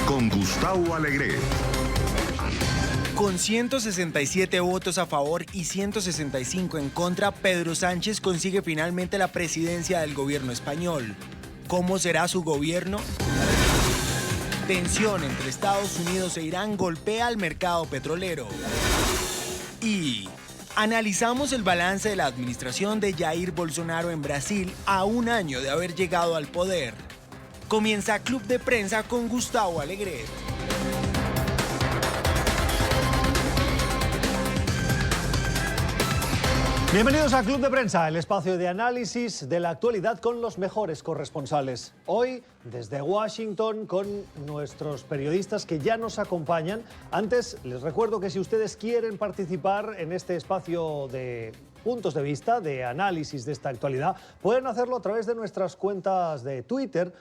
con Gustavo Alegret. Con 167 votos a favor y 165 en contra, Pedro Sánchez consigue finalmente la presidencia del gobierno español. ¿Cómo será su gobierno? Tensión entre Estados Unidos e Irán golpea al mercado petrolero. Y analizamos el balance de la administración de Jair Bolsonaro en Brasil a un año de haber llegado al poder. Comienza Club de Prensa con Gustavo Alegret. Bienvenidos a Club de Prensa, el espacio de análisis de la actualidad con los mejores corresponsales. Hoy, desde Washington, con nuestros periodistas que ya nos acompañan. Antes, les recuerdo que si ustedes quieren participar en este espacio de puntos de vista, de análisis de esta actualidad, pueden hacerlo a través de nuestras cuentas de Twitter,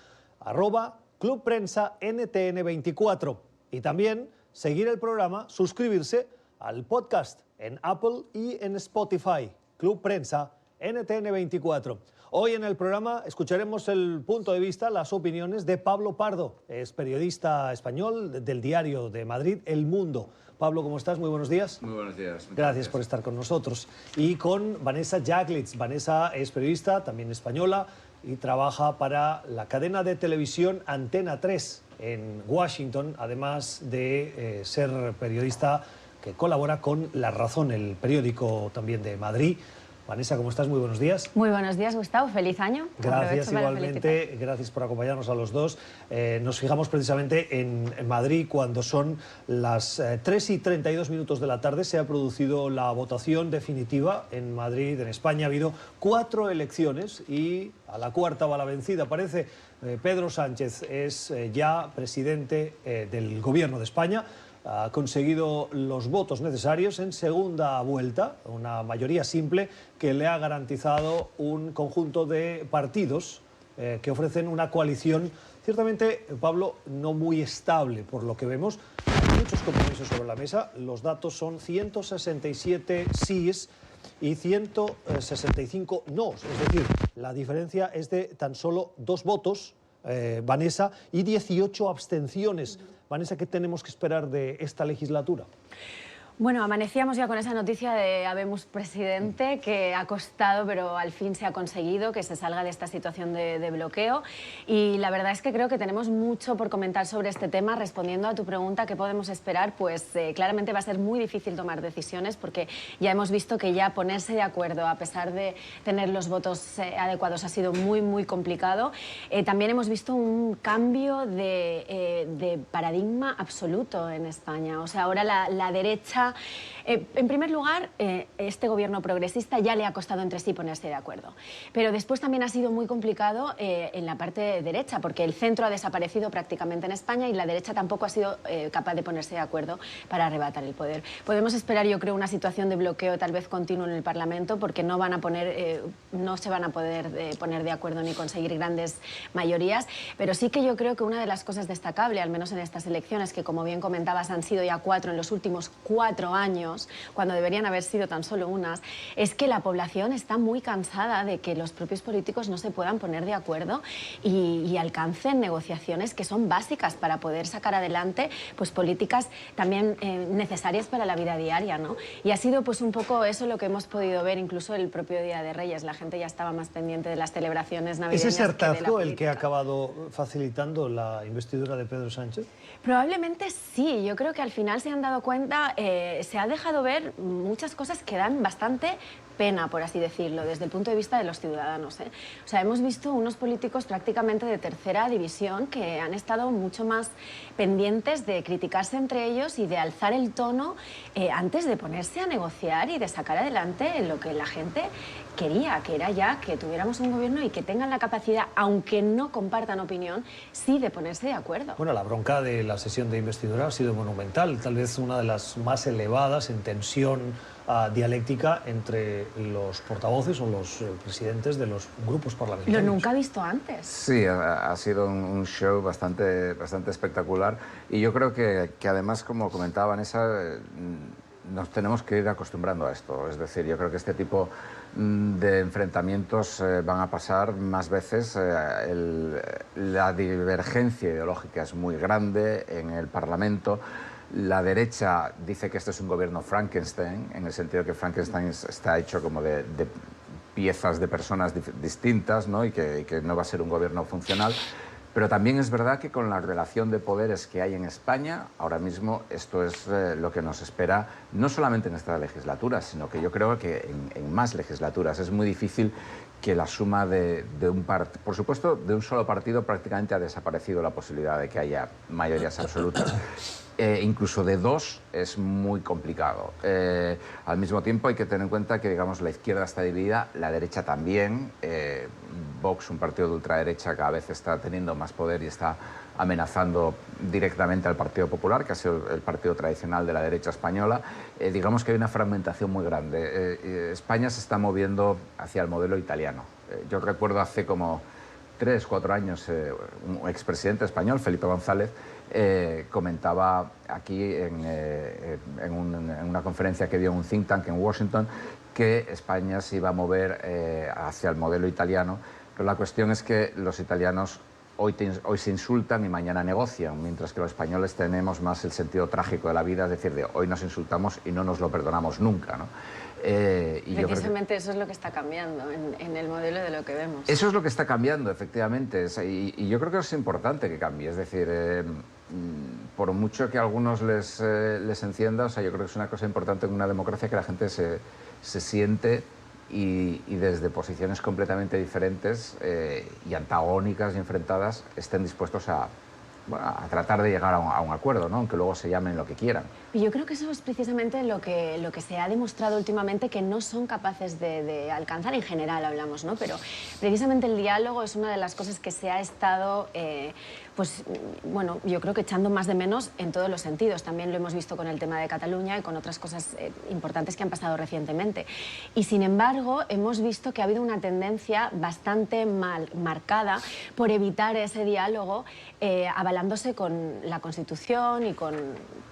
@ClubPrensaNTN24. Y también seguir el programa, suscribirse al podcast en Apple y en Spotify. Club Prensa NTN24. Hoy en el programa escucharemos el punto de vista, las opiniones de Pablo Pardo. Es periodista español del diario de Madrid, El Mundo. Pablo, ¿cómo estás? Muy buenos días. Muy buenos días. Gracias por estar con nosotros. Y con Vanessa Jaglitz. Vanessa es periodista, también española, y trabaja para la cadena de televisión Antena 3 en Washington, además de ser periodista que colabora con La Razón, el periódico también de Madrid. Vanessa, ¿cómo estás? Muy buenos días. Muy buenos días, Gustavo. Feliz año. Gracias, igualmente. Gracias por acompañarnos a los dos. Nos fijamos precisamente en Madrid cuando son las 3:32 de la tarde. Se ha producido la votación definitiva en Madrid, en España. Ha habido 4 elecciones y a la cuarta va la vencida. Parece Pedro Sánchez es ya presidente del Gobierno de España. Ha conseguido los votos necesarios en segunda vuelta, una mayoría simple que le ha garantizado un conjunto de partidos que ofrecen una coalición, ciertamente, Pablo, no muy estable por lo que vemos. Hay muchos compromisos sobre la mesa, los datos son 167 sís y 165 nos, es decir, la diferencia es de tan solo 2 votos, Vanessa, y 18 abstenciones. Vanessa, ¿qué tenemos que esperar de esta legislatura? Bueno, amanecíamos ya con esa noticia de habemos presidente, que ha costado, pero al fin se ha conseguido que se salga de esta situación de bloqueo. Y la verdad es que creo que tenemos mucho por comentar sobre este tema. Respondiendo a tu pregunta, ¿qué podemos esperar? Pues claramente va a ser muy difícil tomar decisiones, porque ya hemos visto que ya ponerse de acuerdo, a pesar de tener los votos adecuados, ha sido muy, muy complicado. También hemos visto un cambio de paradigma absoluto en España. O sea, ahora la derecha... en primer lugar, este gobierno progresista ya le ha costado entre sí ponerse de acuerdo. Pero después también ha sido muy complicado en la parte derecha, porque el centro ha desaparecido prácticamente en España y la derecha tampoco ha sido capaz de ponerse de acuerdo para arrebatar el poder. Podemos esperar, yo creo, una situación de bloqueo tal vez continuo en el Parlamento, porque no se van a poder poner de acuerdo ni conseguir grandes mayorías. Pero sí que yo creo que una de las cosas destacables, al menos en estas elecciones, que como bien comentabas han sido ya 4 en los últimos 4 años, cuando deberían haber sido tan solo unas, es que la población está muy cansada de que los propios políticos no se puedan poner de acuerdo y alcancen negociaciones que son básicas para poder sacar adelante pues políticas también necesarias para la vida diaria, ¿no? Y ha sido pues un poco eso lo que hemos podido ver incluso el propio Día de Reyes. La gente ya estaba más pendiente de las celebraciones navideñas. ¿Es ese hartazgo el que ha acabado facilitando la investidura de Pedro Sánchez? Probablemente sí. Yo creo que al final se han dado cuenta, se ha dejado ver muchas cosas que dan bastante pena, por así decirlo, desde el punto de vista de los ciudadanos, ¿eh? O sea, hemos visto unos políticos prácticamente de tercera división que han estado mucho más pendientes de criticarse entre ellos y de alzar el tono antes de ponerse a negociar y de sacar adelante lo que la gente quería, que era ya que tuviéramos un gobierno y que tengan la capacidad, aunque no compartan opinión, sí de ponerse de acuerdo. Bueno, la bronca de la sesión de investidura ha sido monumental, tal vez una de las más elevadas en tensión dialéctica entre los portavoces o los presidentes de los grupos parlamentarios. Lo nunca visto antes. Sí, ha sido un show bastante espectacular y yo creo que además, como comentaba Vanessa, nos tenemos que ir acostumbrando a esto. Es decir, yo creo que este tipo de enfrentamientos van a pasar más veces. La divergencia ideológica es muy grande en el Parlamento. La derecha dice que este es un gobierno Frankenstein, en el sentido que Frankenstein está hecho como de piezas de personas distintas, ¿no? Y que no va a ser un gobierno funcional. Pero también es verdad que con la relación de poderes que hay en España, ahora mismo esto es lo que nos espera, no solamente en esta legislatura, sino que yo creo que en más legislaturas. Es muy difícil que la suma de un partido, por supuesto, de un solo partido prácticamente ha desaparecido la posibilidad de que haya mayorías absolutas. Incluso de dos es muy complicado. Al mismo tiempo hay que tener en cuenta que, digamos, la izquierda está dividida, la derecha también. Vox, un partido de ultraderecha, cada vez está teniendo más poder y está amenazando directamente al Partido Popular, que ha sido el partido tradicional de la derecha española. Digamos que hay una fragmentación muy grande. España se está moviendo hacia el modelo italiano. Yo recuerdo hace como 3 o 4 años un expresidente español, Felipe González, comentaba aquí en una conferencia que dio en un think tank en Washington que España se iba a mover hacia el modelo italiano, pero la cuestión es que los italianos hoy se insultan y mañana negocian, mientras que los españoles tenemos más el sentido trágico de la vida, es decir, de hoy nos insultamos y no nos lo perdonamos nunca, ¿no? Precisamente eso es lo que está cambiando en el modelo de lo que vemos. Eso es lo que está cambiando, efectivamente, y yo creo que es importante que cambie, es decir, por mucho que a algunos les encienda, o sea, yo creo que es una cosa importante en una democracia que la gente se siente y desde posiciones completamente diferentes y antagónicas y enfrentadas estén dispuestos a tratar de llegar a un acuerdo, ¿no? Aunque luego se llamen lo que quieran. Y yo creo que eso es precisamente lo que se ha demostrado últimamente que no son capaces de alcanzar, en general hablamos, ¿no? Pero precisamente el diálogo es una de las cosas que se ha estado, pues, bueno, yo creo que echando más de menos en todos los sentidos. También lo hemos visto con el tema de Cataluña y con otras cosas importantes que han pasado recientemente. Y sin embargo, hemos visto que ha habido una tendencia bastante marcada por evitar ese diálogo, avalándose con la Constitución y con,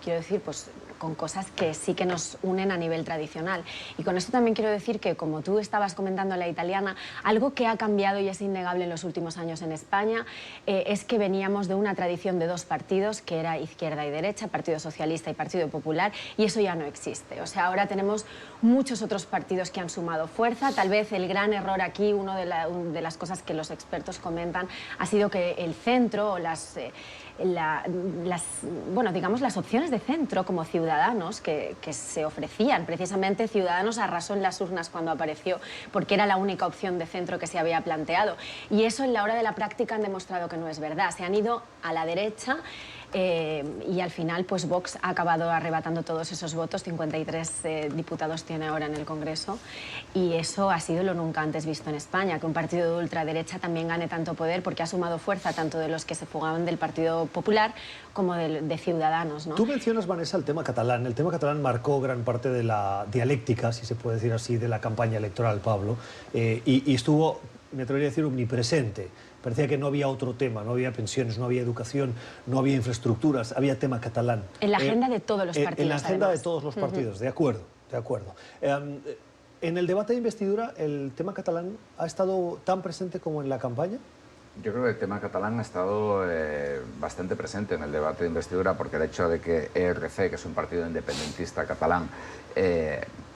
quiero decir, pues con cosas que sí que nos unen a nivel tradicional. Y con esto también quiero decir que, como tú estabas comentando, la italiana, algo que ha cambiado y es innegable en los últimos años en España es que veníamos de una tradición de 2 partidos, que era izquierda y derecha, Partido Socialista y Partido Popular, y eso ya no existe. O sea, ahora tenemos muchos otros partidos que han sumado fuerza. Tal vez el gran error aquí, una de las cosas que los expertos comentan, ha sido que el centro o bueno, digamos, las opciones de centro como Ciudadanos que se ofrecían. Precisamente Ciudadanos arrasó en las urnas cuando apareció, porque era la única opción de centro que se había planteado. Y eso en la hora de la práctica han demostrado que no es verdad. Se han ido a la derecha y al final pues Vox ha acabado arrebatando todos esos votos. 53 diputados tiene ahora en el Congreso, y eso ha sido lo nunca antes visto en España, que un partido de ultraderecha también gane tanto poder, porque ha sumado fuerza tanto de los que se fugaban del Partido Popular como de Ciudadanos, ¿no? Tú mencionas, Vanessa, el tema catalán. El tema catalán marcó gran parte de la dialéctica, si se puede decir así, de la campaña electoral, Pablo, y estuvo, me atrevería a decir, omnipresente. Parecía que no había otro tema, no había pensiones, no había educación, no había infraestructuras, había tema catalán. En la agenda de todos los partidos. En la agenda además. de todos los partidos, de acuerdo, de acuerdo. En el debate de investidura, ¿el tema catalán ha estado tan presente como en la campaña? Yo creo que el tema catalán ha estado bastante presente en el debate de investidura, porque el hecho de que ERC, que es un partido independentista catalán,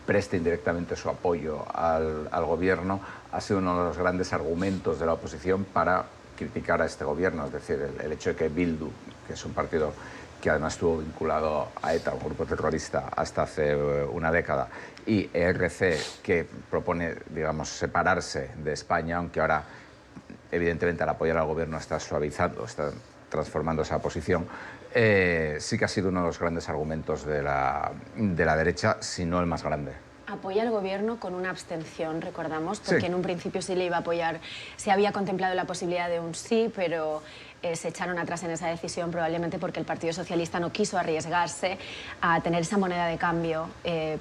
preste indirectamente su apoyo al gobierno, ha sido uno de los grandes argumentos de la oposición para criticar a este gobierno. Es decir, el hecho de que Bildu, que es un partido que además estuvo vinculado a ETA, un grupo terrorista, hasta hace una década, y ERC, que propone, digamos, separarse de España, aunque ahora, evidentemente, al apoyar al gobierno está suavizando, está transformando esa posición, sí que ha sido uno de los grandes argumentos de la derecha, si no el más grande. Apoya al gobierno con una abstención, recordamos, porque sí. En un principio sí le iba a apoyar, se había contemplado la posibilidad de un sí, pero se echaron atrás en esa decisión, probablemente porque el Partido Socialista no quiso arriesgarse a tener esa moneda de cambio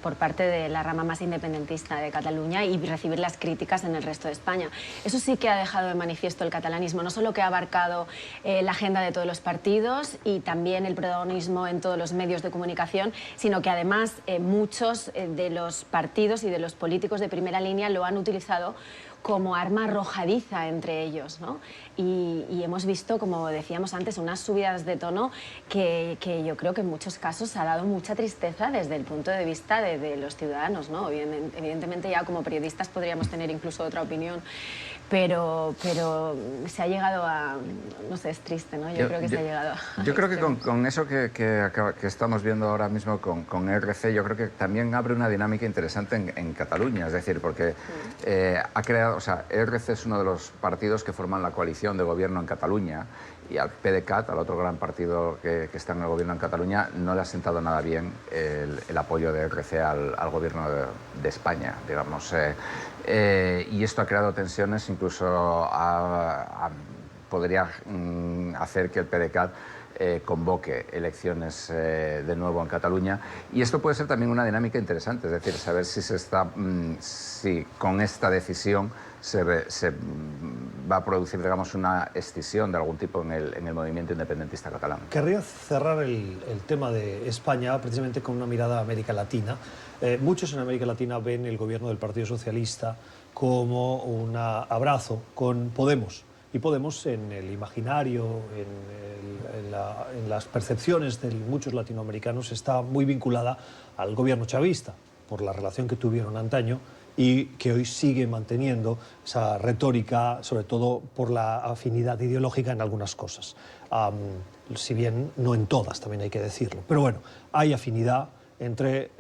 por parte de la rama más independentista de Cataluña y recibir las críticas en el resto de España. Eso sí que ha dejado de manifiesto el catalanismo, no solo que ha abarcado la agenda de todos los partidos y también el protagonismo en todos los medios de comunicación, sino que además muchos de los partidos y de los políticos de primera línea lo han utilizado como arma arrojadiza entre ellos, ¿no? Y hemos visto, como decíamos antes, unas subidas de tono que yo creo que en muchos casos ha dado mucha tristeza desde el punto de vista de los ciudadanos, ¿no? Evidentemente ya como periodistas podríamos tener incluso otra opinión, pero se ha llegado a... no sé, es triste, ¿no? Yo creo que se ha llegado a... Yo creo que con eso que estamos viendo ahora mismo con ERC, yo creo que también abre una dinámica interesante en Cataluña, es decir, porque ha creado, o sea, ERC es uno de los partidos que forman la coalición de gobierno en Cataluña, y al PDeCAT, al otro gran partido que está en el gobierno en Cataluña, no le ha sentado nada bien el apoyo de ERC al gobierno de España, digamos. Y esto ha creado tensiones, incluso podría hacer que el PDeCAT convoque elecciones de nuevo en Cataluña, y esto puede ser también una dinámica interesante, es decir, saber si con esta decisión se va a producir, digamos, una escisión de algún tipo en el movimiento independentista catalán. Querría cerrar el tema de España precisamente con una mirada a América Latina. Muchos en América Latina ven el gobierno del Partido Socialista como un abrazo con Podemos. Y Podemos, en el imaginario, en las percepciones de muchos latinoamericanos, está muy vinculada al gobierno chavista, por la relación que tuvieron antaño y que hoy sigue manteniendo esa retórica, sobre todo por la afinidad ideológica en algunas cosas. Si bien no en todas, también hay que decirlo. Pero bueno, hay afinidad entre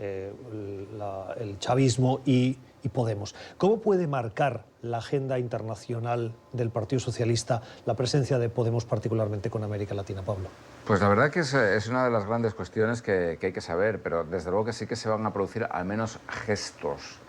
el chavismo y Podemos. ¿Cómo puede marcar la agenda internacional del Partido Socialista la presencia de Podemos, particularmente con América Latina, Pablo? Pues la verdad que es una de las grandes cuestiones que hay que saber, pero desde luego que sí que se van a producir al menos gestos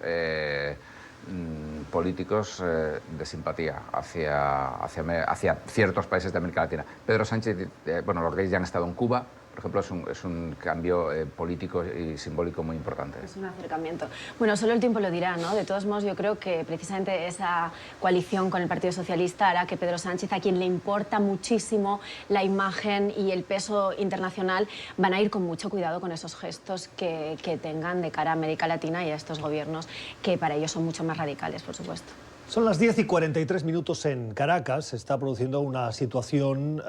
políticos de simpatía hacia ciertos países de América Latina. Pedro Sánchez, bueno, los reyes ya han estado en Cuba, por ejemplo, es un cambio político y simbólico muy importante. Es un acercamiento. Bueno, solo el tiempo lo dirá, ¿no? De todos modos, yo creo que precisamente esa coalición con el Partido Socialista hará que Pedro Sánchez, a quien le importa muchísimo la imagen y el peso internacional, van a ir con mucho cuidado con esos gestos que tengan de cara a América Latina y a estos gobiernos, que para ellos son mucho más radicales, por supuesto. Son las 10:43 en Caracas. Se está produciendo una situación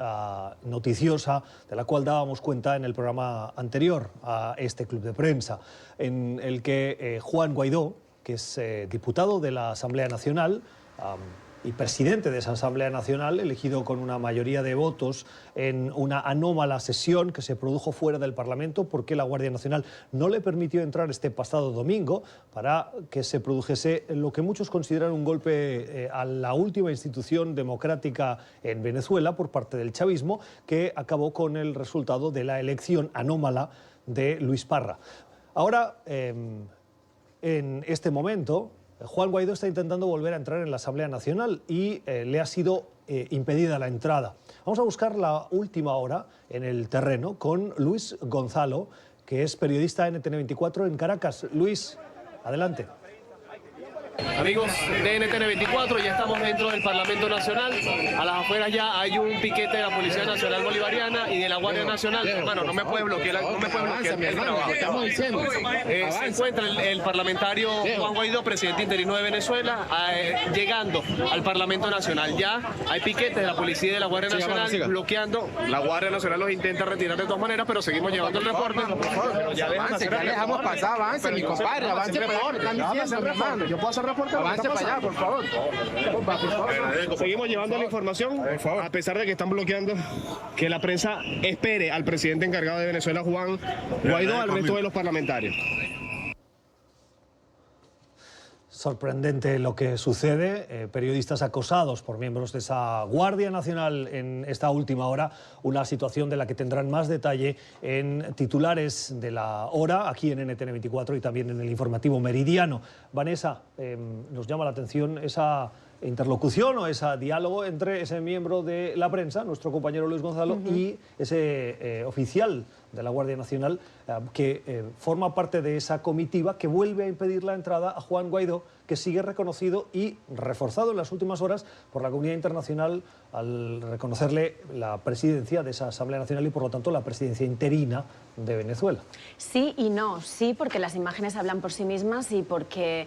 noticiosa de la cual dábamos cuenta en el programa anterior a este club de prensa, en el que Juan Guaidó, que es diputado de la Asamblea Nacional y presidente de esa Asamblea Nacional, elegido con una mayoría de votos en una anómala sesión que se produjo fuera del Parlamento porque la Guardia Nacional no le permitió entrar este pasado domingo para que se produjese lo que muchos consideran un golpe a la última institución democrática en Venezuela por parte del chavismo, que acabó con el resultado de la elección anómala de Luis Parra. Ahora, en este momento, Juan Guaidó está intentando volver a entrar en la Asamblea Nacional y le ha sido impedida la entrada. Vamos a buscar la última hora en el terreno con Luis Gonzalo, que es periodista NTN24 en Caracas. Luis, adelante. Amigos de NTN24, ya estamos dentro del Parlamento Nacional. A las afueras ya hay un piquete de la Policía Nacional Bolivariana y de la Guardia Nacional. Hermano, no me puede bloquear, no me puede bloquear el trabajo. Estamos diciendo. Se encuentra el parlamentario Juan Guaidó, presidente interino de Venezuela, llegando al Parlamento Nacional. Ya hay piquetes de la Policía y de la Guardia Nacional bloqueando. La Guardia Nacional los intenta retirar de todas maneras, pero seguimos llevando el reporte. Pero ya dejamos pasar, avance, mi compadre, avance peor, están diciendo, hermano. Yo puedo hacer reporte. Avance para allá, por favor. Seguimos llevando la información, a pesar de que están bloqueando que la prensa espere al presidente encargado de Venezuela, Juan Guaidó, al resto de los parlamentarios. Sorprendente lo que sucede, periodistas acosados por miembros de esa Guardia Nacional en esta última hora, una situación de la que tendrán más detalle en titulares de la hora, aquí en NTN24 y también en el informativo Meridiano. Vanessa, nos llama la atención esa interlocución o ese diálogo entre ese miembro de la prensa, nuestro compañero Luis Gonzalo, y ese oficial de la Guardia Nacional que forma parte de esa comitiva que vuelve a impedir la entrada a Juan Guaidó, que sigue reconocido y reforzado en las últimas horas por la comunidad internacional al reconocerle la presidencia de esa Asamblea Nacional y por lo tanto la presidencia interina de Venezuela. Sí y no, sí porque las imágenes hablan por sí mismas y porque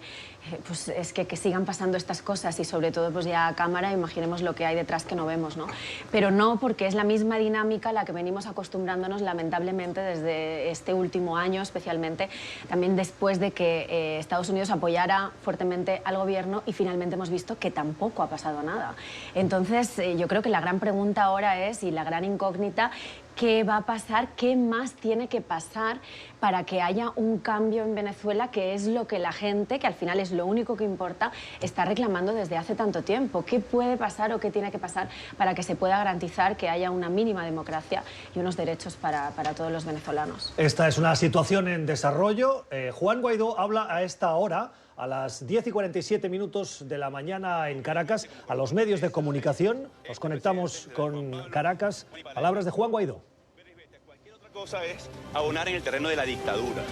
pues es que sigan pasando estas cosas y sobre todo pues ya a cámara imaginemos lo que hay detrás que no vemos, ¿no? Pero no porque es la misma dinámica a la que venimos acostumbrándonos lamentablemente desde este último año, especialmente también después de que Estados Unidos apoyara fuertemente al gobierno y finalmente hemos visto que tampoco ha pasado nada. Entonces yo creo que la gran pregunta ahora es, y la gran incógnita, ¿qué va a pasar? ¿Qué más tiene que pasar para que haya un cambio en Venezuela, que es lo que la gente, que al final es lo único que importa, está reclamando desde hace tanto tiempo? ¿Qué puede pasar o qué tiene que pasar para que se pueda garantizar que haya una mínima democracia y unos derechos para todos los venezolanos? Esta es una situación en desarrollo. Juan Guaidó habla a esta hora, a las 10:47 de la mañana en Caracas, a los medios de comunicación. Nos conectamos con Caracas. Palabras de Juan Guaidó. Cualquier otra cosa es abonar en el terreno de la dictadura.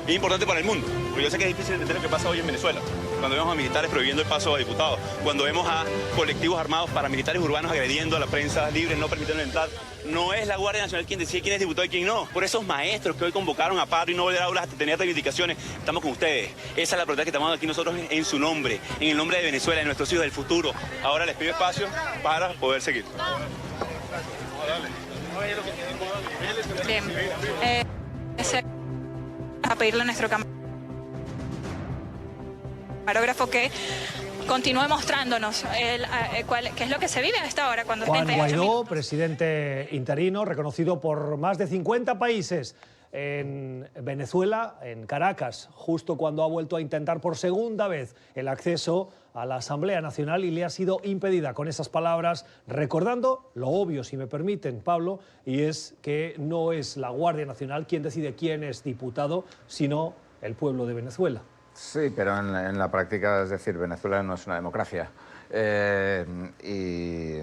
Es importante para el mundo, porque yo sé que es difícil entender lo que pasa hoy en Venezuela. Cuando vemos a militares prohibiendo el paso a diputados, cuando vemos a colectivos armados paramilitares urbanos agrediendo a la prensa libre, no permitiendo entrar, no es la Guardia Nacional quien decide quién es diputado y quién no. Por esos maestros que hoy convocaron a paro y no volver a aulas hasta tener reivindicaciones, estamos con ustedes. Esa es la protesta que estamos dando aquí nosotros en su nombre, en el nombre de Venezuela, de nuestros hijos del futuro. Ahora les pido espacio para poder seguir. Bien. A pedirle a nuestro camarógrafo que continúe mostrándonos qué es lo que se vive a esta hora. Cuando Juan Guaidó, presidente interino, reconocido por más de 50 países en Venezuela, en Caracas, justo cuando ha vuelto a intentar por segunda vez el acceso a la Asamblea Nacional y le ha sido impedida con esas palabras, recordando lo obvio, si me permiten, Pablo, y es que no es la Guardia Nacional quien decide quién es diputado, sino el pueblo de Venezuela. Sí, pero en la práctica, es decir, Venezuela no es una democracia. Y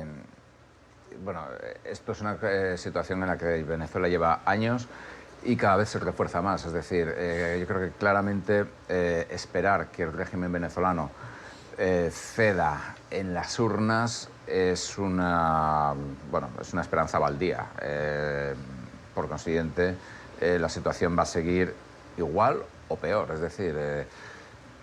bueno, esto es una situación en la que Venezuela lleva años y cada vez se refuerza más. Es decir, yo creo que claramente esperar que el régimen venezolano ceda en las urnas es una esperanza baldía. Por consiguiente, la situación va a seguir igual o peor. Es decir,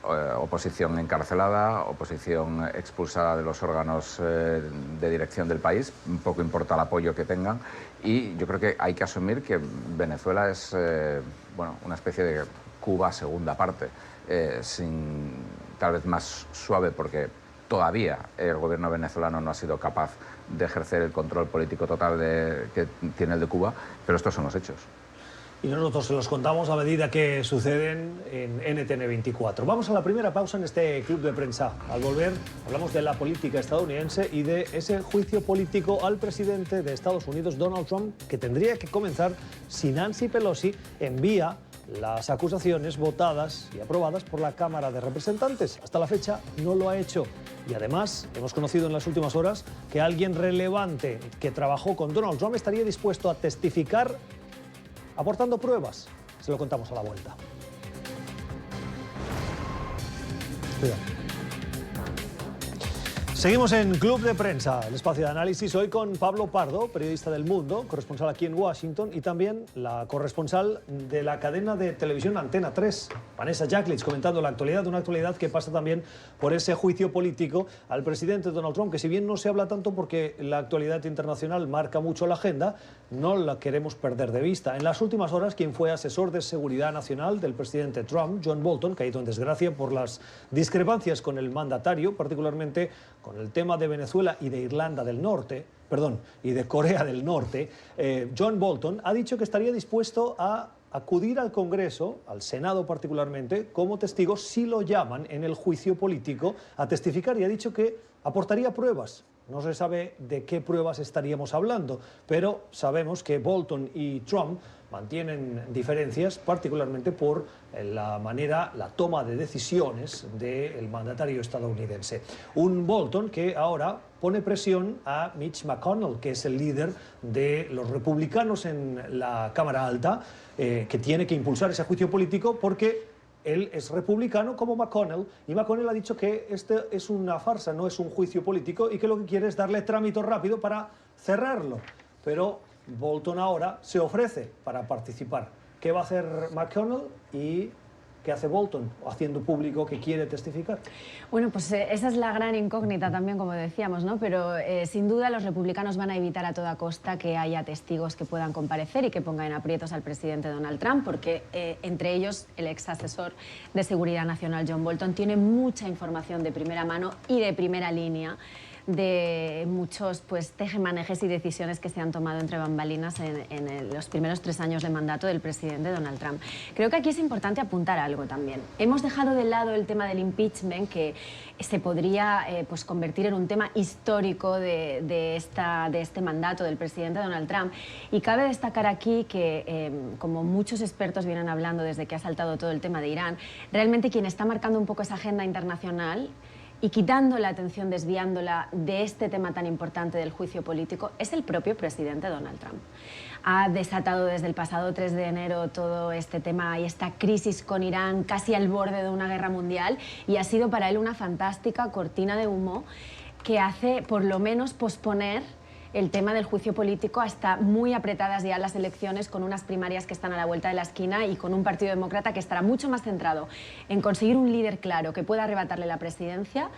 oposición encarcelada, oposición expulsada de los órganos de dirección del país, poco importa el apoyo que tengan, y yo creo que hay que asumir que Venezuela es una especie de Cuba segunda parte, tal vez más suave porque todavía el gobierno venezolano no ha sido capaz de ejercer el control político total que tiene el de Cuba, pero estos son los hechos. Y nosotros se los contamos a medida que suceden en NTN 24. Vamos a la primera pausa en este club de prensa. Al volver, hablamos de la política estadounidense y de ese juicio político al presidente de Estados Unidos, Donald Trump, que tendría que comenzar si Nancy Pelosi envía las acusaciones votadas y aprobadas por la Cámara de Representantes. Hasta la fecha no lo ha hecho. Y además, hemos conocido en las últimas horas que alguien relevante que trabajó con Donald Trump estaría dispuesto a testificar aportando pruebas. Se lo contamos a la vuelta. Cuidado. Seguimos en Club de Prensa, el espacio de análisis, hoy con Pablo Pardo, periodista del Mundo, corresponsal aquí en Washington, y también la corresponsal de la cadena de televisión Antena 3, Vanessa Jacklitz, comentando la actualidad, una actualidad que pasa también por ese juicio político al presidente Donald Trump, que si bien no se habla tanto porque la actualidad internacional marca mucho la agenda, no la queremos perder de vista. En las últimas horas, quien fue asesor de seguridad nacional del presidente Trump, John Bolton, caído en desgracia por las discrepancias con el mandatario, particularmente con el tema de Venezuela y de Irlanda del Norte, y de Corea del Norte, John Bolton ha dicho que estaría dispuesto a acudir al Congreso, al Senado particularmente, como testigo si lo llaman en el juicio político a testificar, y ha dicho que aportaría pruebas. No se sabe de qué pruebas estaríamos hablando, pero sabemos que Bolton y Trump mantienen diferencias, particularmente por la toma de decisiones del mandatario estadounidense. Un Bolton que ahora pone presión a Mitch McConnell, que es el líder de los republicanos en la Cámara Alta, que tiene que impulsar ese juicio político porque él es republicano como McConnell, y McConnell ha dicho que este es una farsa, no es un juicio político, y que lo que quiere es darle trámite rápido para cerrarlo. Pero Bolton ahora se ofrece para participar. ¿Qué va a hacer McConnell y qué hace Bolton haciendo público que quiere testificar? Bueno, pues esa es la gran incógnita también, como decíamos, ¿no? Pero sin duda los republicanos van a evitar a toda costa que haya testigos que puedan comparecer y que pongan en aprietos al presidente Donald Trump, porque entre ellos el ex asesor de Seguridad Nacional John Bolton tiene mucha información de primera mano y de primera línea de muchos tejemanejes y decisiones que se han tomado entre bambalinas en los primeros 3 años de mandato del presidente Donald Trump. Creo que aquí es importante apuntar algo también. Hemos dejado de lado el tema del impeachment, que se podría convertir en un tema histórico de este mandato del presidente Donald Trump. Y cabe destacar aquí que, como muchos expertos vienen hablando desde que ha saltado todo el tema de Irán, realmente quien está marcando un poco esa agenda internacional y quitando la atención, desviándola de este tema tan importante del juicio político, es el propio presidente Donald Trump. Ha desatado desde el pasado 3 de enero todo este tema y esta crisis con Irán casi al borde de una guerra mundial, y ha sido para él una fantástica cortina de humo que hace por lo menos posponer el tema del juicio político hasta muy apretadas ya las elecciones, con unas primarias que están a la vuelta de la esquina y con un Partido Demócrata que estará mucho más centrado en conseguir un líder claro que pueda arrebatarle la presidencia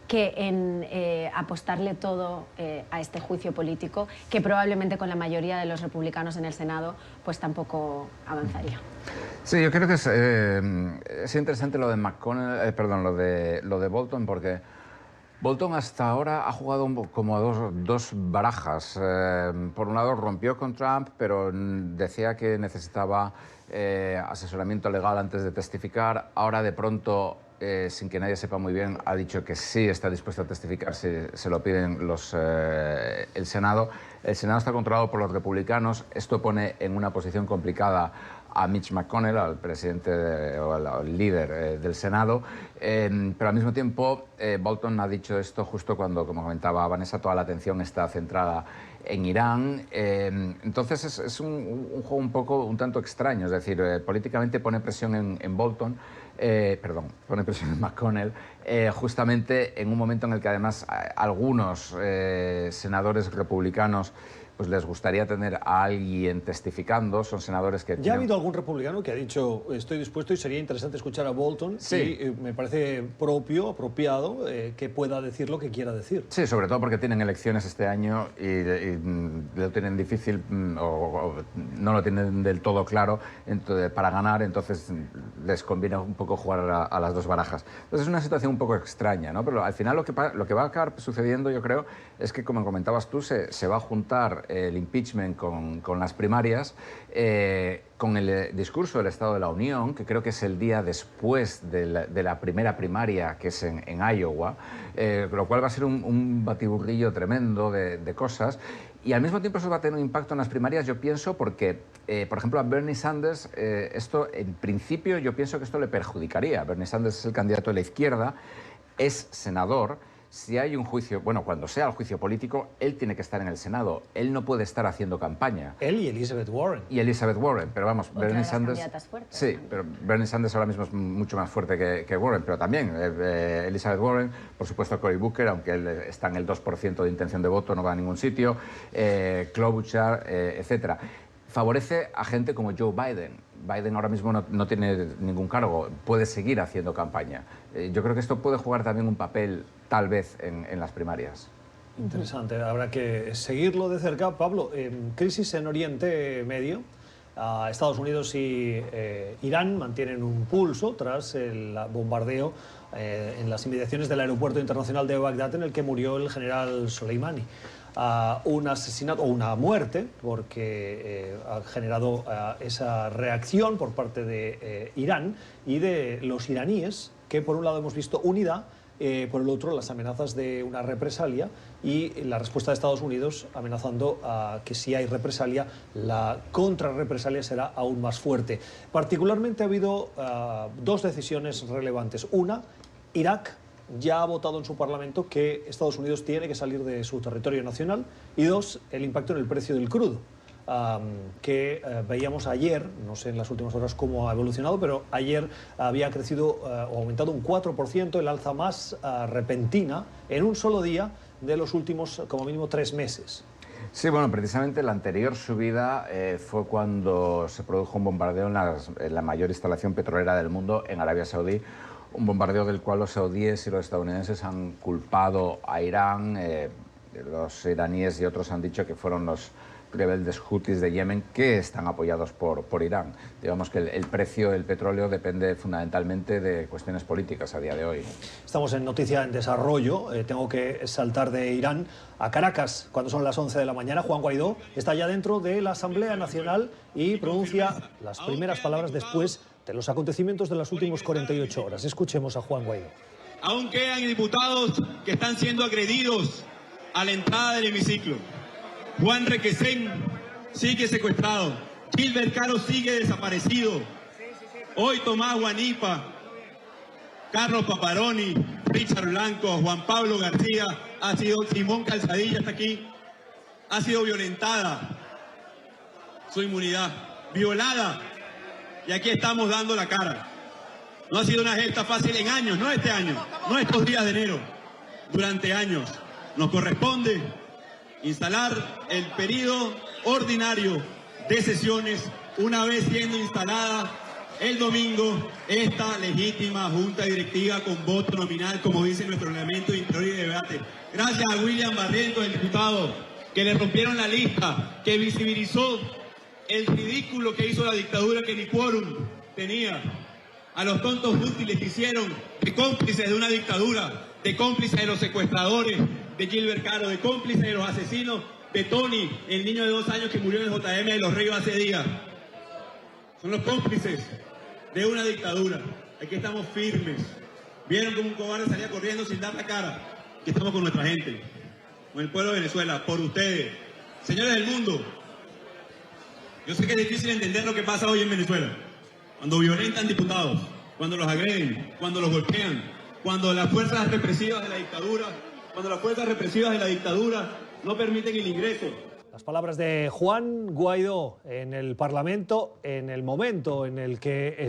que en apostarle todo a este juicio político, que probablemente con la mayoría de los republicanos en el Senado pues tampoco avanzaría. Sí, yo creo que es interesante lo de McConnell, lo de Bolton, porque Bolton hasta ahora ha jugado como dos barajas. Por un lado rompió con Trump, pero decía que necesitaba asesoramiento legal antes de testificar. Ahora de pronto, sin que nadie sepa muy bien, ha dicho que sí está dispuesto a testificar si se lo piden el Senado. El Senado está controlado por los republicanos. Esto pone en una posición complicada a Mitch McConnell, al presidente o al líder del Senado, pero al mismo tiempo Bolton ha dicho esto justo cuando, como comentaba Vanessa, toda la atención está centrada en Irán. Entonces es un juego un tanto extraño, es decir, políticamente pone presión en Bolton, pone presión en McConnell, justamente en un momento en el que además algunos senadores republicanos pues les gustaría tener a alguien testificando. Son senadores que... ¿Ya ha habido algún republicano que ha dicho estoy dispuesto, y sería interesante escuchar a Bolton? Sí. Y me parece apropiado que pueda decir lo que quiera decir. Sí, sobre todo porque tienen elecciones este año y lo tienen difícil o no lo tienen del todo claro para ganar, entonces les conviene un poco jugar a las dos barajas. Entonces es una situación un poco extraña, ¿no? Pero al final lo que va a acabar sucediendo, yo creo, es que, como comentabas tú, se va a juntar el impeachment con las primarias, con el discurso del Estado de la Unión, que creo que es el día después de la primera primaria, que es en Iowa, lo cual va a ser un batiburrillo tremendo de cosas. Y al mismo tiempo eso va a tener un impacto en las primarias, yo pienso, porque, por ejemplo, a Bernie Sanders, esto en principio yo pienso que esto le perjudicaría. Bernie Sanders es el candidato de la izquierda, es senador. Si hay un juicio, bueno, cuando sea el juicio político, él tiene que estar en el Senado. Él no puede estar haciendo campaña. Él y Elizabeth Warren. Y Elizabeth Warren, pero vamos, Otra Bernie de las Sanders... candidatas fuertes, Sí, ¿no? pero Bernie Sanders ahora mismo es mucho más fuerte que Warren, pero también Elizabeth Warren, por supuesto Cory Booker, aunque él está en el 2% de intención de voto, no va a ningún sitio, Klobuchar, etcétera. Favorece a gente como Joe Biden. Biden ahora mismo no tiene ningún cargo, puede seguir haciendo campaña. Yo creo que esto puede jugar también un papel, tal vez, en las primarias. Interesante, habrá que seguirlo de cerca. Pablo, crisis en Oriente Medio. Estados Unidos y Irán mantienen un pulso tras el bombardeo en las inmediaciones del aeropuerto internacional de Bagdad, en el que murió el general Soleimani. Un asesinato o una muerte, porque ha generado esa reacción por parte de Irán y de los iraníes, que por un lado hemos visto unidad por el otro las amenazas de una represalia y la respuesta de Estados Unidos amenazando a que si hay represalia, la contrarrepresalia será aún más fuerte. Particularmente ha habido dos decisiones relevantes. Una, Irak ya ha votado en su Parlamento que Estados Unidos tiene que salir de su territorio nacional, y dos, el impacto en el precio del crudo, que veíamos ayer, no sé en las últimas horas cómo ha evolucionado, pero ayer había crecido o aumentado un 4%, el alza más repentina en un solo día de los últimos como mínimo 3 meses. Sí, bueno, precisamente la anterior subida fue cuando se produjo un bombardeo en la mayor instalación petrolera del mundo, en Arabia Saudí, un bombardeo del cual los saudíes y los estadounidenses han culpado a Irán. Los iraníes y otros han dicho que fueron los rebeldes hutis de Yemen, que están apoyados por Irán. Digamos que el precio del petróleo depende fundamentalmente de cuestiones políticas a día de hoy. Estamos en noticia en desarrollo. Tengo que saltar de Irán a Caracas cuando son las 11 de la mañana. Juan Guaidó está ya dentro de la Asamblea Nacional y pronuncia las primeras palabras después de los acontecimientos de las últimas 48 horas. Escuchemos a Juan Guaidó. Aún quedan diputados que están siendo agredidos a la entrada del hemiciclo. Juan Requesén sigue secuestrado. Gilbert Caro sigue desaparecido. Hoy Tomás Guanipa, Carlos Paparoni, Richard Blanco, Juan Pablo García, Simón Calzadilla está aquí, ha sido violentada su inmunidad, violada, y aquí estamos dando la cara. No ha sido una gesta fácil en años, no este año, no estos días de enero, durante años. Nos corresponde instalar el periodo ordinario de sesiones una vez siendo instalada el domingo esta legítima junta directiva con voto nominal, como dice nuestro reglamento de interior y debate. Gracias a William Barrientos, el diputado, que le rompieron la lista, que visibilizó el ridículo que hizo la dictadura, que ni quórum tenía. A los tontos útiles que hicieron de cómplices de una dictadura, de cómplices de los secuestradores de Gilbert Caro, de cómplices de los asesinos de Tony, el niño de 2 años que murió en el JM de Los Ríos hace días. Son los cómplices de una dictadura. Aquí estamos firmes. Vieron como un cobarde salía corriendo sin dar la cara. Aquí estamos con nuestra gente, con el pueblo de Venezuela, por ustedes. Señores del mundo, yo sé que es difícil entender lo que pasa hoy en Venezuela. Cuando violentan diputados, cuando los agreden, cuando los golpean, cuando las fuerzas represivas de la dictadura, no permiten el ingreso. Las palabras de Juan Guaidó en el Parlamento, en el momento en el que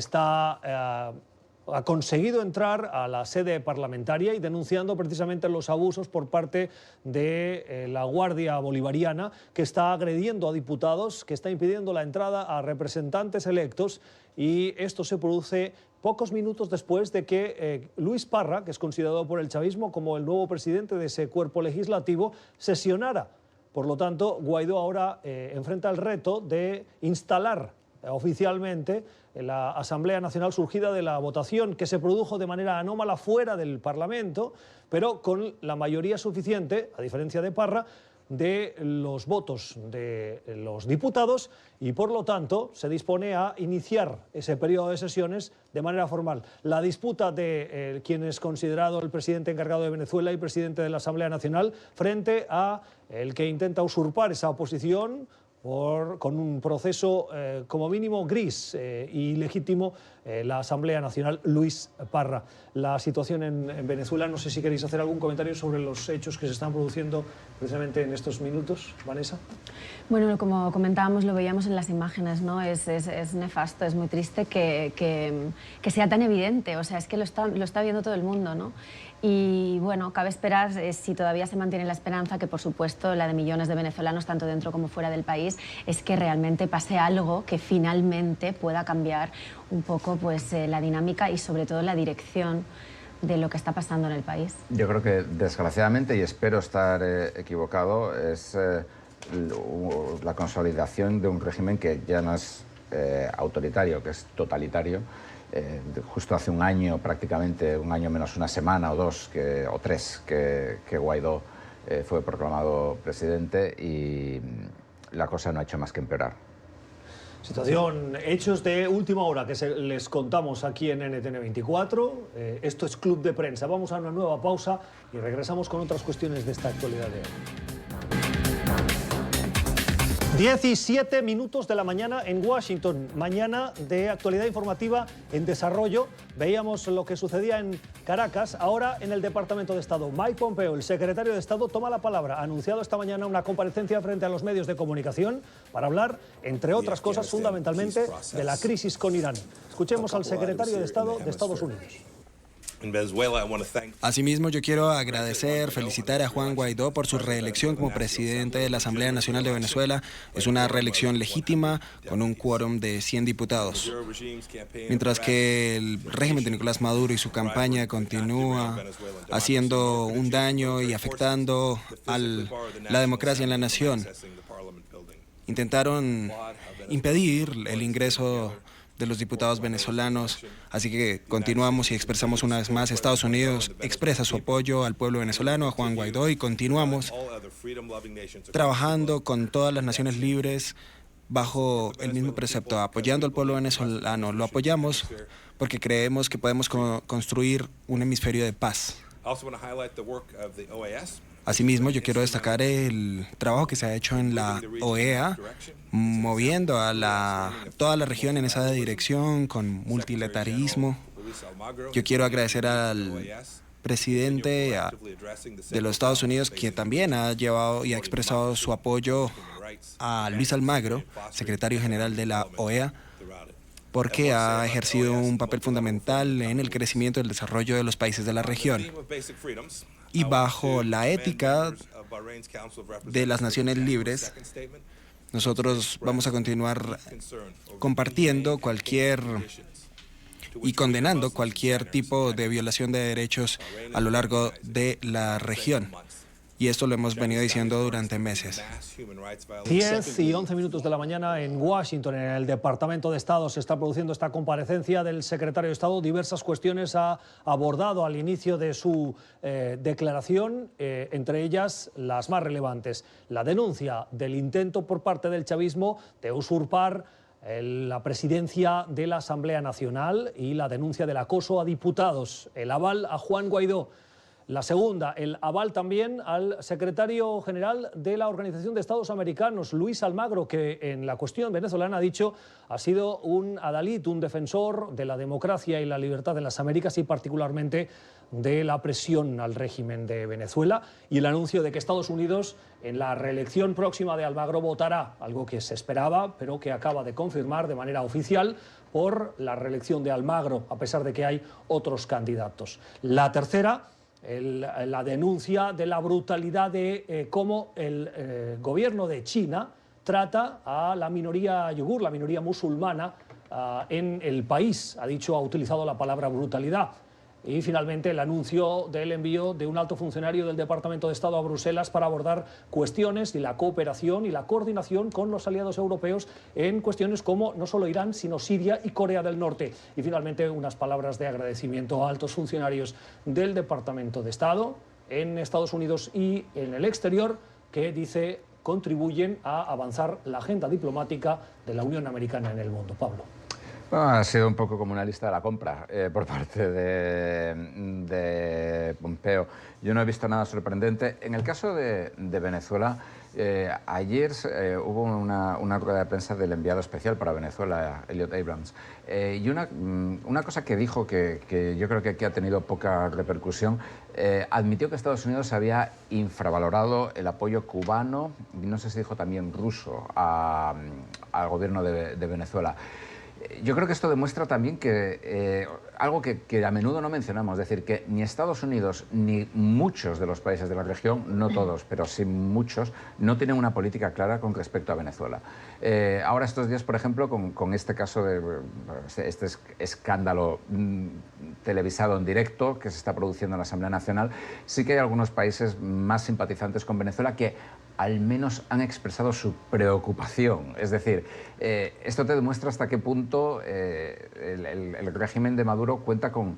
ha conseguido entrar a la sede parlamentaria y denunciando precisamente los abusos por parte de la Guardia Bolivariana, que está agrediendo a diputados, que está impidiendo la entrada a representantes electos, y esto se produce pocos minutos después de que Luis Parra, que es considerado por el chavismo como el nuevo presidente de ese cuerpo legislativo, sesionara. Por lo tanto, Guaidó ahora enfrenta el reto de instalar oficialmente la Asamblea Nacional surgida de la votación que se produjo de manera anómala fuera del Parlamento, pero con la mayoría suficiente, a diferencia de Parra, de los votos de los diputados, y por lo tanto se dispone a iniciar ese periodo de sesiones de manera formal. La disputa de quien es considerado el presidente encargado de Venezuela y presidente de la Asamblea Nacional frente a el que intenta usurpar esa posición con un proceso como mínimo gris y legítimo, la Asamblea Nacional, Luis Parra. La situación en Venezuela, no sé si queréis hacer algún comentario sobre los hechos que se están produciendo precisamente en estos minutos, Vanessa. Bueno, como comentábamos, lo veíamos en las imágenes, ¿no? Es nefasto, es muy triste que sea tan evidente, o sea, es que lo está viendo todo el mundo, ¿no? Y bueno, cabe esperar, si todavía se mantiene la esperanza, que por supuesto la de millones de venezolanos, tanto dentro como fuera del país, es que realmente pase algo que finalmente pueda cambiar un poco pues, la dinámica y sobre todo la dirección de lo que está pasando en el país. Yo creo que desgraciadamente, y espero estar equivocado, es la consolidación de un régimen que ya no es autoritario, que es totalitario. Justo hace un año, prácticamente un año menos una semana o dos o tres que Guaidó fue proclamado presidente, y la cosa no ha hecho más que empeorar. Situación, hechos de última hora que les contamos aquí en NTN 24. Esto es Club de Prensa. Vamos a una nueva pausa y regresamos con otras cuestiones de esta actualidad de hoy. 17 minutos de la mañana en Washington. Mañana de actualidad informativa en desarrollo. Veíamos lo que sucedía en Caracas, ahora en el Departamento de Estado. Mike Pompeo, el secretario de Estado, toma la palabra. Ha anunciado esta mañana una comparecencia frente a los medios de comunicación para hablar, entre otras cosas, fundamentalmente de la crisis con Irán. Escuchemos al secretario de Estado de Estados Unidos. Asimismo, yo quiero felicitar a Juan Guaidó por su reelección como presidente de la Asamblea Nacional de Venezuela. Es una reelección legítima con un quórum de 100 diputados. Mientras que el régimen de Nicolás Maduro y su campaña continúa haciendo un daño y afectando a la democracia en la nación. Intentaron impedir el ingreso de los diputados venezolanos, así que continuamos y expresamos una vez más. Estados Unidos expresa su apoyo al pueblo venezolano, a Juan Guaidó, y continuamos trabajando con todas las naciones libres bajo el mismo precepto, apoyando al pueblo venezolano. Lo apoyamos porque creemos que podemos construir un hemisferio de paz. Asimismo, yo quiero destacar el trabajo que se ha hecho en la OEA, moviendo a toda la región en esa dirección con multilateralismo. Yo quiero agradecer al presidente de los Estados Unidos, que también ha llevado y ha expresado su apoyo a Luis Almagro, secretario general de la OEA, porque ha ejercido un papel fundamental en el crecimiento y el desarrollo de los países de la región. Y bajo la ética de las Naciones Libres, nosotros vamos a continuar compartiendo y condenando cualquier tipo de violación de derechos a lo largo de la región. Y esto lo hemos venido diciendo durante meses. 10 y 11 minutos de la mañana en Washington, en el Departamento de Estado, se está produciendo esta comparecencia del secretario de Estado. Diversas cuestiones ha abordado al inicio de su declaración, entre ellas las más relevantes. La denuncia del intento por parte del chavismo de usurpar la presidencia de la Asamblea Nacional y la denuncia del acoso a diputados. El aval a Juan Guaidó. La segunda, el aval también al secretario general de la Organización de Estados Americanos, Luis Almagro, que en la cuestión venezolana ha dicho ha sido un adalid, un defensor de la democracia y la libertad en las Américas y particularmente de la presión al régimen de Venezuela, y el anuncio de que Estados Unidos en la reelección próxima de Almagro votará, algo que se esperaba pero que acaba de confirmar de manera oficial, por la reelección de Almagro, a pesar de que hay otros candidatos. La tercera, la denuncia de la brutalidad de cómo el gobierno de China trata a la minoría yugur, la minoría musulmana en el país. Ha utilizado la palabra brutalidad. Y finalmente el anuncio del envío de un alto funcionario del Departamento de Estado a Bruselas para abordar cuestiones de la cooperación y la coordinación con los aliados europeos en cuestiones como no solo Irán, sino Siria y Corea del Norte. Y finalmente unas palabras de agradecimiento a altos funcionarios del Departamento de Estado en Estados Unidos y en el exterior, que dice contribuyen a avanzar la agenda diplomática de la Unión Americana en el mundo. Pablo. Bueno, ha sido un poco como una lista de la compra por parte de Pompeo. Yo no he visto nada sorprendente. En el caso de Venezuela, ayer hubo una rueda de prensa del enviado especial para Venezuela, Elliot Abrams, y una cosa que dijo que yo creo que aquí ha tenido poca repercusión. Admitió que Estados Unidos había infravalorado el apoyo cubano, y no sé si dijo también ruso, al gobierno de Venezuela. Yo creo que esto demuestra también que algo que a menudo no mencionamos, es decir, que ni Estados Unidos ni muchos de los países de la región, no todos, pero sí muchos, no tienen una política clara con respecto a Venezuela. Ahora estos días, por ejemplo, con este caso de este escándalo televisado en directo que se está produciendo en la Asamblea Nacional, sí que hay algunos países más simpatizantes con Venezuela que al menos han expresado su preocupación. Es decir, esto te demuestra hasta qué punto el régimen de Maduro cuenta con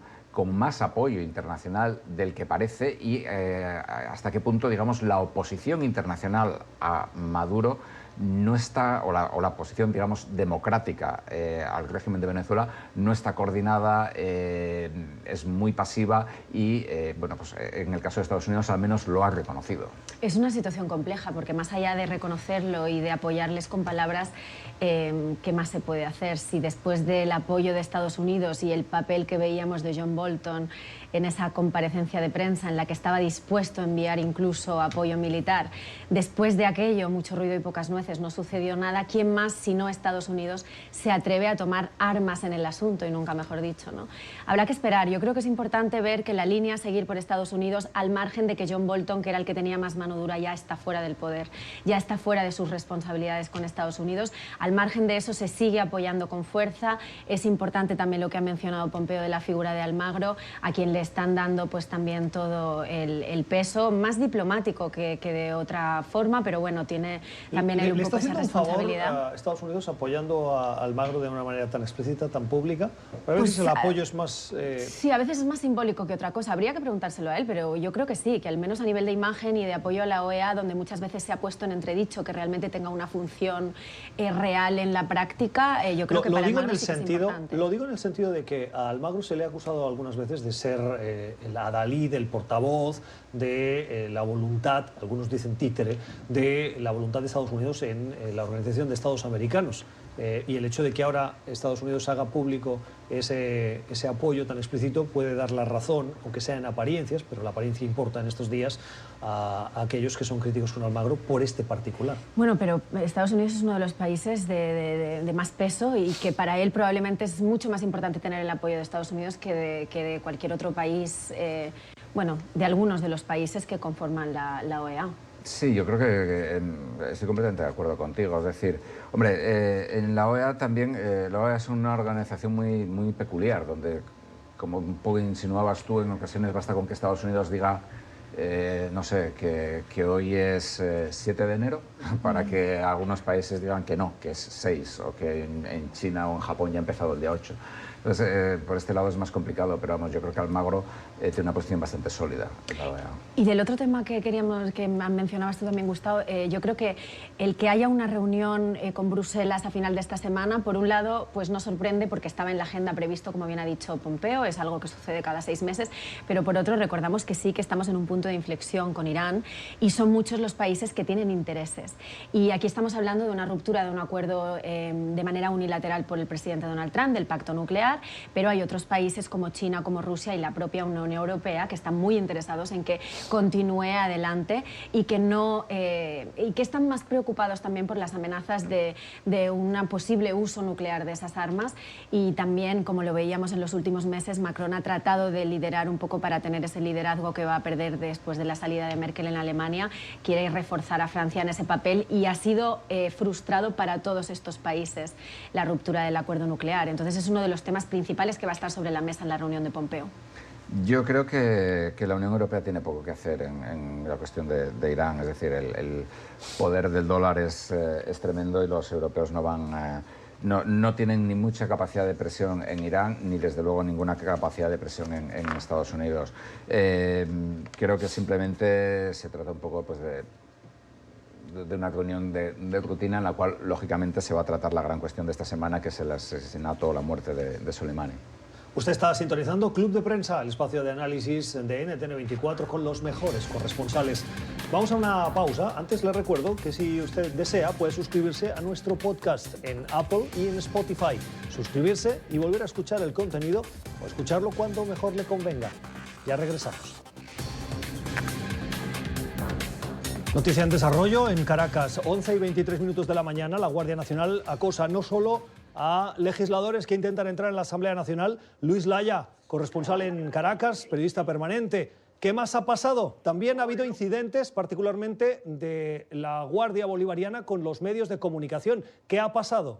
más apoyo internacional del que parece y hasta qué punto, digamos, la oposición internacional a Maduro no está, o la posición, digamos, democrática al régimen de Venezuela no está coordinada, es muy pasiva y, bueno, pues en el caso de Estados Unidos al menos lo ha reconocido. Es una situación compleja porque más allá de reconocerlo y de apoyarles con palabras, ¿qué más se puede hacer? Si después del apoyo de Estados Unidos y el papel que veíamos de John Bolton en esa comparecencia de prensa en la que estaba dispuesto a enviar incluso apoyo militar, después de aquello, mucho ruido y pocas nueces, no sucedió nada, ¿quién más si no Estados Unidos se atreve a tomar armas en el asunto? Y nunca mejor dicho, ¿no? Habrá que esperar. Yo creo que es importante ver que la línea a seguir por Estados Unidos, al margen de que John Bolton, que era el que tenía más mano dura, ya está fuera del poder, ya está fuera de sus responsabilidades con Estados Unidos, al margen de eso se sigue apoyando con fuerza. Es importante también lo que ha mencionado Pompeo de la figura de Almagro, a quien le están dando pues también todo el peso, más diplomático que de otra forma, pero bueno, tiene también él un poco esa responsabilidad. ¿Le está haciendo un favor a Estados Unidos apoyando a Almagro de una manera tan explícita, tan pública? A veces el apoyo es más... Sí, a veces es más simbólico que otra cosa. Habría que preguntárselo a él, pero yo creo que sí, que al menos a nivel de imagen y de apoyo a la OEA, donde muchas veces se ha puesto en entredicho que realmente tenga una función real en la práctica, yo creo que para Almagro sí que es importante. Lo digo en el sentido de que a Almagro se le ha acusado algunas veces de ser el adalid, el portavoz de la voluntad, algunos dicen títere, de la voluntad de Estados Unidos en la Organización de Estados Americanos. Y el hecho de que ahora Estados Unidos haga público ese apoyo tan explícito puede dar la razón, aunque sea en apariencias, pero la apariencia importa en estos días, a aquellos que son críticos con Almagro por este particular. Bueno, pero Estados Unidos es uno de los países de más peso y que para él probablemente es mucho más importante tener el apoyo de Estados Unidos que de cualquier otro país, bueno, de algunos de los países que conforman la OEA. Sí, yo creo que estoy completamente de acuerdo contigo. Es decir, hombre, en la OEA también, la OEA es una organización muy peculiar, donde, como un poco insinuabas tú, en ocasiones basta con que Estados Unidos diga, no sé, que hoy es 7 de enero, para que algunos países digan que no, que es 6, o que en China o en Japón ya ha empezado el día 8. Entonces, por este lado es más complicado, pero vamos, yo creo que Almagro tiene una posición bastante sólida en la OEA. Y del otro tema que mencionabas tú también, Gustavo, yo creo que el que haya una reunión con Bruselas a final de esta semana, por un lado, pues no sorprende porque estaba en la agenda previsto, como bien ha dicho Pompeo, es algo que sucede cada 6 meses, pero por otro recordamos que sí que estamos en un punto de inflexión con Irán y son muchos los países que tienen intereses. Y aquí estamos hablando de una ruptura de un acuerdo de manera unilateral por el presidente Donald Trump, del pacto nuclear, pero hay otros países como China, como Rusia y la propia Unión Europea que están muy interesados en que continúe adelante y que están más preocupados también por las amenazas de un posible uso nuclear de esas armas. Y también, como lo veíamos en los últimos meses, Macron ha tratado de liderar un poco para tener ese liderazgo que va a perder después de la salida de Merkel en Alemania. Quiere reforzar a Francia en ese papel y ha sido frustrado para todos estos países la ruptura del acuerdo nuclear. Entonces es uno de los temas principales que va a estar sobre la mesa en la reunión de Pompeo. Yo creo que la Unión Europea tiene poco que hacer en la cuestión de Irán. Es decir, el poder del dólar es tremendo y los europeos no tienen ni mucha capacidad de presión en Irán, ni desde luego ninguna capacidad de presión en Estados Unidos. Creo que simplemente se trata un poco pues, de una reunión de rutina en la cual, lógicamente, se va a tratar la gran cuestión de esta semana, que es el asesinato o la muerte de Soleimani. Usted está sintonizando Club de Prensa, el espacio de análisis de NTN24 con los mejores corresponsales. Vamos a una pausa. Antes le recuerdo que si usted desea puede suscribirse a nuestro podcast en Apple y en Spotify. Suscribirse y volver a escuchar el contenido o escucharlo cuando mejor le convenga. Ya regresamos. Noticia en desarrollo en Caracas, 11:23 de la mañana. La Guardia Nacional acosa no solo a legisladores que intentan entrar en la Asamblea Nacional. Luis Laya, corresponsal en Caracas, periodista permanente. ¿Qué más ha pasado? También ha habido incidentes, particularmente de la Guardia Bolivariana con los medios de comunicación. ¿Qué ha pasado?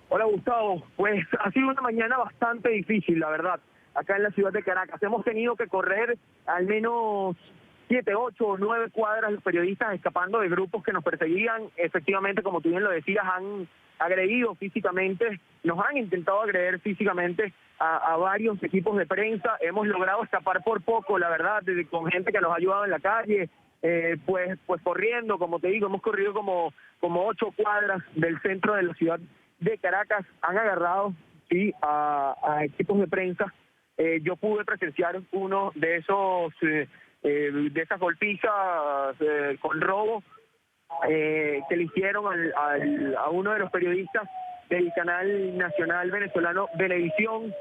Hola, Gustavo. Pues ha sido una mañana bastante difícil, la verdad, acá en la ciudad de Caracas. Hemos tenido que correr al menos 7, 8 o 9 cuadras los periodistas escapando de grupos que nos perseguían. Efectivamente, como tú bien lo decías, han agredido físicamente, nos han intentado agredir físicamente a varios equipos de prensa. Hemos logrado escapar por poco, la verdad, con gente que nos ha ayudado en la calle, pues corriendo, como te digo, hemos corrido como 8 cuadras del centro de la ciudad de Caracas, han agarrado sí, a equipos de prensa. Yo pude presenciar uno de esos de esas golpizas con robo que le hicieron a uno de los periodistas del canal nacional venezolano Venevisión.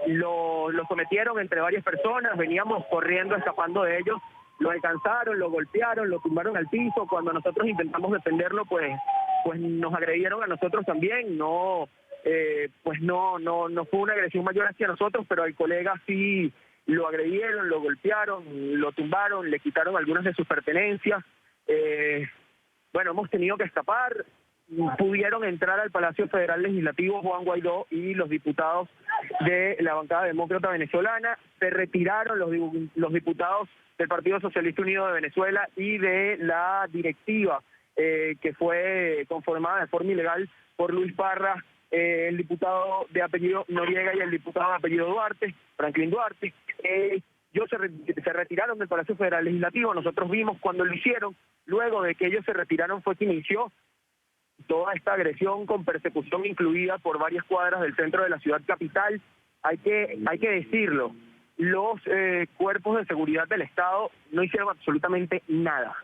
Lo sometieron entre varias personas, veníamos corriendo, escapando de ellos, lo alcanzaron, lo golpearon, lo tumbaron al piso. Cuando nosotros intentamos defenderlo, pues nos agredieron a nosotros también. No fue una agresión mayor hacia nosotros, pero al colega sí lo agredieron, lo golpearon, lo tumbaron, le quitaron algunas de sus pertenencias. Bueno, hemos tenido que escapar. Pudieron entrar al Palacio Federal Legislativo Juan Guaidó y los diputados de la bancada demócrata venezolana. Se retiraron los diputados del Partido Socialista Unido de Venezuela y de la directiva que fue conformada de forma ilegal por Luis Parra, el diputado de apellido Noriega y el diputado de apellido Duarte, Franklin Duarte. Ellos se retiraron del Palacio Federal Legislativo. Nosotros vimos cuando lo hicieron. Luego de que ellos se retiraron fue que inició toda esta agresión con persecución incluida por varias cuadras del centro de la ciudad capital. Hay que decirlo, los cuerpos de seguridad del Estado no hicieron absolutamente nada.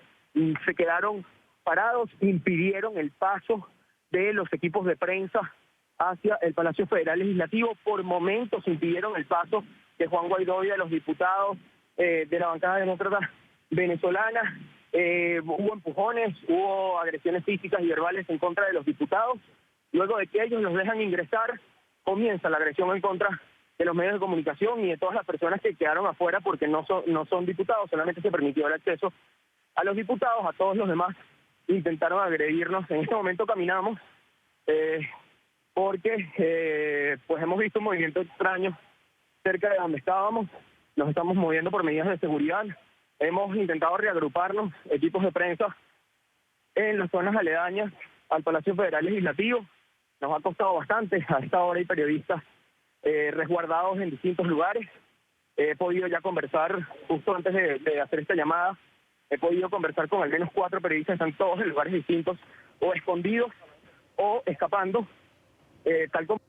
Se quedaron parados, impidieron el paso de los equipos de prensa hacia el Palacio Federal Legislativo. Por momentos impidieron el paso de Juan Guaidó y de los diputados de la bancada demócrata venezolana. Hubo empujones, hubo agresiones físicas y verbales en contra de los diputados. Luego de que ellos los dejan ingresar, comienza la agresión en contra de los medios de comunicación y de todas las personas que quedaron afuera porque no son diputados. Solamente se permitió el acceso a los diputados. A todos los demás intentaron agredirnos. En este momento caminamos porque pues hemos visto un movimiento extraño cerca de donde estábamos. Nos estamos moviendo por medidas de seguridad. Hemos intentado reagruparnos, equipos de prensa, en las zonas aledañas al Palacio Federal Legislativo. Nos ha costado bastante. A esta hora hay periodistas resguardados en distintos lugares. He podido ya conversar, justo antes de hacer esta llamada, he podido conversar con al menos 4 periodistas, están todos en lugares distintos, o escondidos o escapando, tal como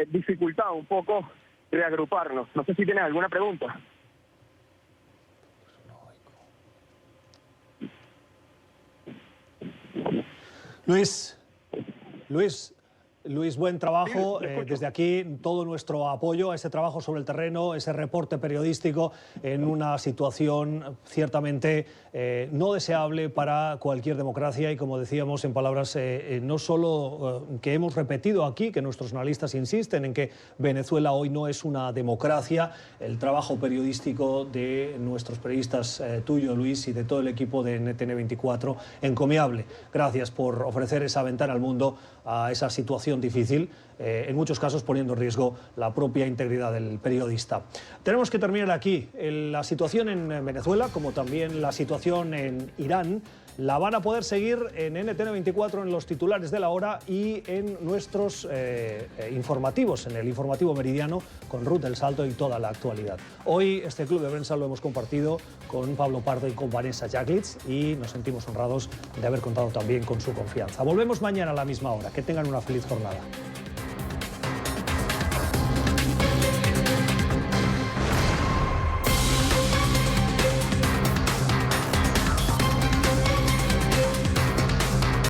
dificultad un poco reagruparnos. No sé si tienes alguna pregunta. Luis, buen trabajo. Desde aquí todo nuestro apoyo a ese trabajo sobre el terreno, ese reporte periodístico en una situación ciertamente no deseable para cualquier democracia y, como decíamos, en palabras no solo que hemos repetido aquí, que nuestros analistas insisten en que Venezuela hoy no es una democracia. El trabajo periodístico de nuestros periodistas, tuyo, Luis, y de todo el equipo de NTN24, encomiable. Gracias por ofrecer esa ventana al mundo a esa situación difícil, en muchos casos poniendo en riesgo la propia integridad del periodista. Tenemos que terminar aquí. La situación en Venezuela, como también la situación en Irán, la van a poder seguir en NTN24 en los titulares de la hora y en nuestros informativos, en el informativo meridiano con Ruth del Salto y toda la actualidad. Hoy este club de prensa lo hemos compartido con Pablo Pardo y con Vanessa Jaglitz y nos sentimos honrados de haber contado también con su confianza. Volvemos mañana a la misma hora. Que tengan una feliz jornada.